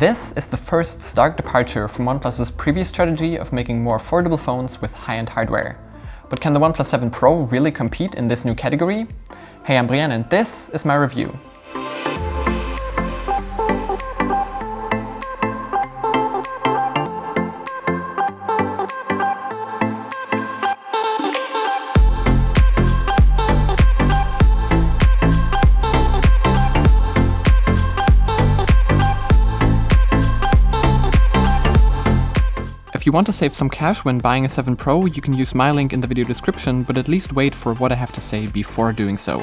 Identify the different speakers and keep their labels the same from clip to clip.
Speaker 1: This is the first stark departure from OnePlus's previous strategy of making more affordable phones with high-end hardware. But can the OnePlus 7 Pro really compete in this new category? Hey, I'm Brian and this is my review. If you want to save some cash when buying a 7 Pro, you can use my link in the video description, but at least wait for what I have to say before doing so.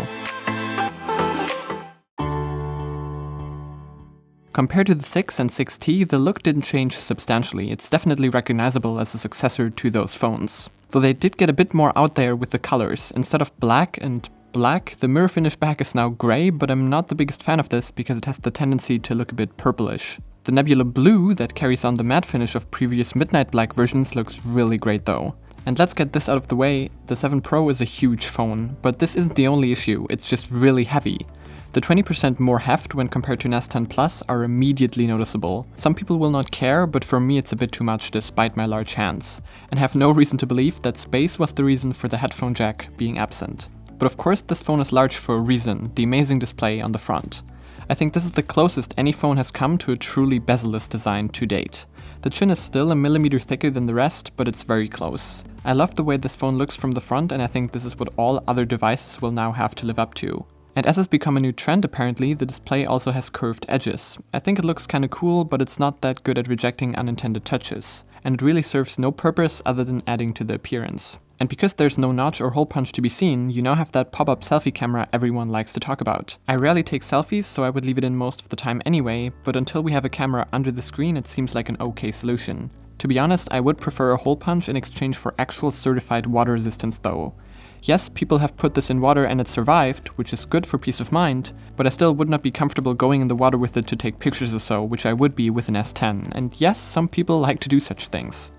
Speaker 1: Compared to the 6 and 6T, the look didn't change substantially. It's definitely recognizable as a successor to those phones. Though they did get a bit more out there with the colors. Instead of black and black, the mirror finish back is now grey, but I'm not the biggest fan of this because it has the tendency to look a bit purplish. The nebula blue that carries on the matte finish of previous midnight black versions looks really great though. And let's get this out of the way, the 7 Pro is a huge phone, but this isn't the only issue, it's just really heavy. The 20% more heft when compared to an S10 Plus are immediately noticeable. Some people will not care, but for me it's a bit too much despite my large hands, and have no reason to believe that space was the reason for the headphone jack being absent. But of course this phone is large for a reason, the amazing display on the front. I think this is the closest any phone has come to a truly bezel-less design to date. The chin is still a millimeter thicker than the rest, but it's very close. I love the way this phone looks from the front, and I think this is what all other devices will now have to live up to. And as has become a new trend apparently, the display also has curved edges. I think it looks kinda cool, but it's not that good at rejecting unintended touches. And it really serves no purpose other than adding to the appearance. And because there's no notch or hole punch to be seen, you now have that pop-up selfie camera everyone likes to talk about. I rarely take selfies, so I would leave it in most of the time anyway, but until we have a camera under the screen, it seems like an okay solution. To be honest, I would prefer a hole punch in exchange for actual certified water resistance though. Yes, people have put this in water and it survived, which is good for peace of mind, but I still would not be comfortable going in the water with it to take pictures or so, which I would be with an S10, and yes, some people like to do such things.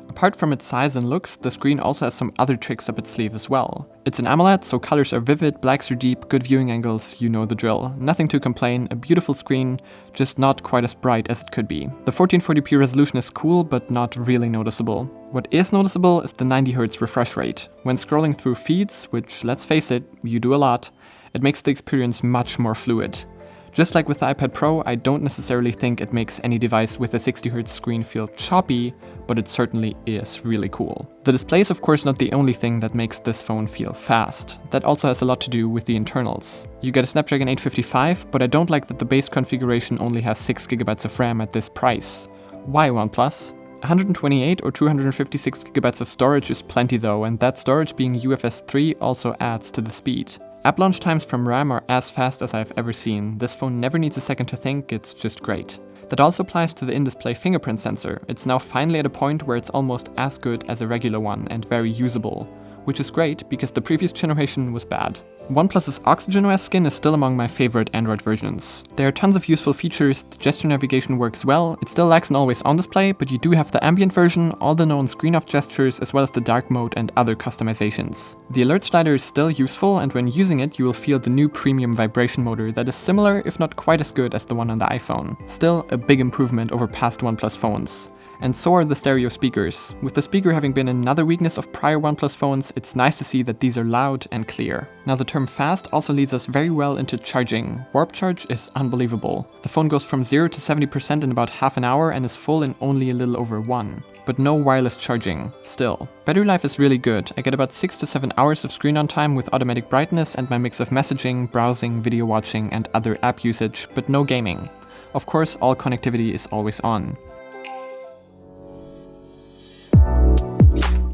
Speaker 1: Apart from its size and looks, the screen also has some other tricks up its sleeve as well. It's an AMOLED, so colors are vivid, blacks are deep, good viewing angles, you know the drill. Nothing to complain, a beautiful screen, just not quite as bright as it could be. The 1440p resolution is cool, but not really noticeable. What is noticeable is the 90Hz refresh rate. When scrolling through feeds, which let's face it, you do a lot, it makes the experience much more fluid. Just like with the iPad Pro, I don't necessarily think it makes any device with a 60Hz screen feel choppy, but it certainly is really cool. The display is of course not the only thing that makes this phone feel fast. That also has a lot to do with the internals. You get a Snapdragon 855, but I don't like that the base configuration only has 6GB of RAM at this price. Why OnePlus? 128 or 256GB of storage is plenty though, and that storage being UFS 3 also adds to the speed. App launch times from RAM are as fast as I've ever seen. This phone never needs a second to think, it's just great. That also applies to the in-display fingerprint sensor. It's now finally at a point where it's almost as good as a regular one and very usable. Which is great because the previous generation was bad. OnePlus's OxygenOS skin is still among my favorite Android versions. There are tons of useful features, the gesture navigation works well, it still lacks an always-on display, but you do have the ambient version, all the known screen-off gestures, as well as the dark mode and other customizations. The alert slider is still useful, and when using it you will feel the new premium vibration motor that is similar, if not quite as good as the one on the iPhone. Still a big improvement over past OnePlus phones. And so are the stereo speakers. With the speaker having been another weakness of prior OnePlus phones, it's nice to see that these are loud and clear. Now the term fast also leads us very well into charging. Warp charge is unbelievable. The phone goes from 0 to 70% in about half an hour and is full in only a little over 1. But no wireless charging, still. Battery life is really good. I get about 6 to 7 hours of screen on time with automatic brightness and my mix of messaging, browsing, video watching and other app usage, but no gaming. Of course, all connectivity is always on.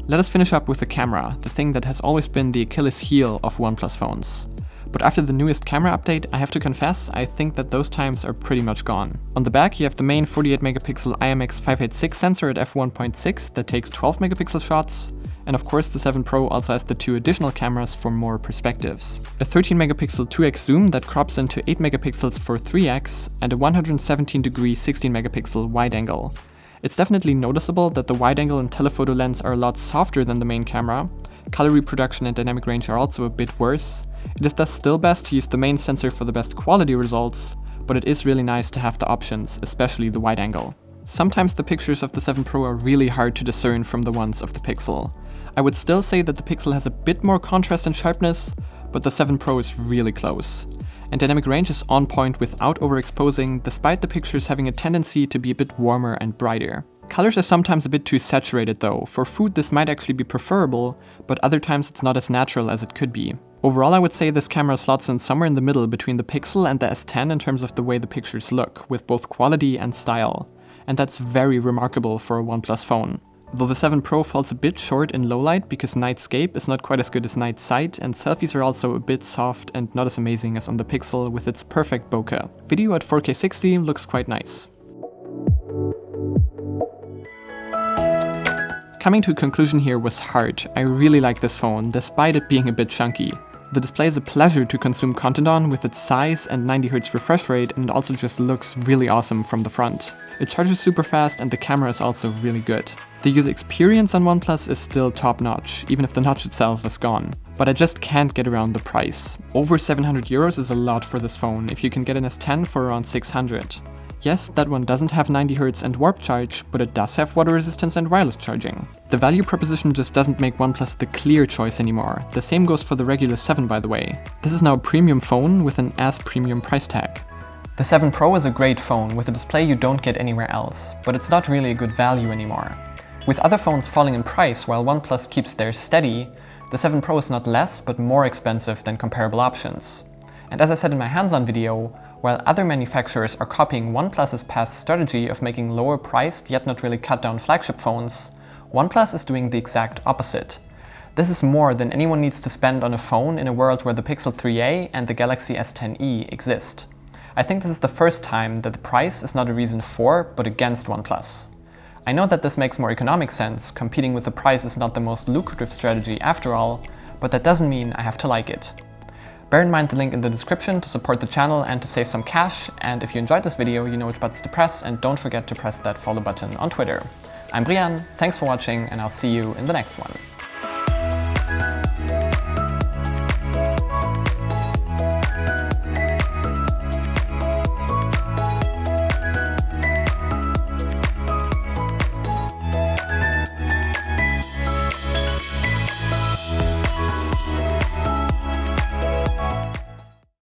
Speaker 1: Let us finish up with the camera, the thing that has always been the Achilles heel of OnePlus phones. But after the newest camera update, I have to confess, I think that those times are pretty much gone. On the back you have the main 48MP IMX586 sensor at f1.6 that takes 12MP shots, and of course the 7 Pro also has the 2 additional cameras for more perspectives. A 13MP 2x zoom that crops into 8MP for 3x, and a 117° 16MP wide angle. It's definitely noticeable that the wide angle and telephoto lens are a lot softer than the main camera. Color reproduction and dynamic range are also a bit worse. It is thus still best to use the main sensor for the best quality results, but it is really nice to have the options, especially the wide angle. Sometimes the pictures of the 7 Pro are really hard to discern from the ones of the Pixel. I would still say that the Pixel has a bit more contrast and sharpness, but the 7 Pro is really close. And dynamic range is on point without overexposing, despite the pictures having a tendency to be a bit warmer and brighter. Colors are sometimes a bit too saturated though. For food this might actually be preferable, but other times it's not as natural as it could be. Overall I would say this camera slots in somewhere in the middle between the Pixel and the S10 in terms of the way the pictures look, with both quality and style. And that's very remarkable for a OnePlus phone. Though the 7 Pro falls a bit short in low light because nightscape is not quite as good as night sight, and selfies are also a bit soft and not as amazing as on the Pixel with its perfect bokeh. Video at 4K 60 looks quite nice. Coming to a conclusion here was hard. I really like this phone, despite it being a bit chunky. The display is a pleasure to consume content on with its size and 90Hz refresh rate, and it also just looks really awesome from the front. It charges super fast and the camera is also really good. The user experience on OnePlus is still top notch, even if the notch itself is gone. But I just can't get around the price. Over 700 euros is a lot for this phone if you can get an S10 for around 600. Yes, that one doesn't have 90Hz and warp charge, but it does have water resistance and wireless charging. The value proposition just doesn't make OnePlus the clear choice anymore. The same goes for the regular 7 by the way. This is now a premium phone with an as premium price tag. The 7 Pro is a great phone with a display you don't get anywhere else, but it's not really a good value anymore. With other phones falling in price while OnePlus keeps theirs steady, the 7 Pro is not less but more expensive than comparable options. And as I said in my hands-on video, while other manufacturers are copying OnePlus's past strategy of making lower priced yet not really cut down flagship phones, OnePlus is doing the exact opposite. This is more than anyone needs to spend on a phone in a world where the Pixel 3a and the Galaxy S10e exist. I think this is the first time that the price is not a reason for, but against OnePlus. I know that this makes more economic sense, competing with the price is not the most lucrative strategy after all, but that doesn't mean I have to like it. Bear in mind the link in the description to support the channel and to save some cash, and if you enjoyed this video, you know which buttons to press, and don't forget to press that follow button on Twitter. I'm Brian, thanks for watching, and I'll see you in the next one.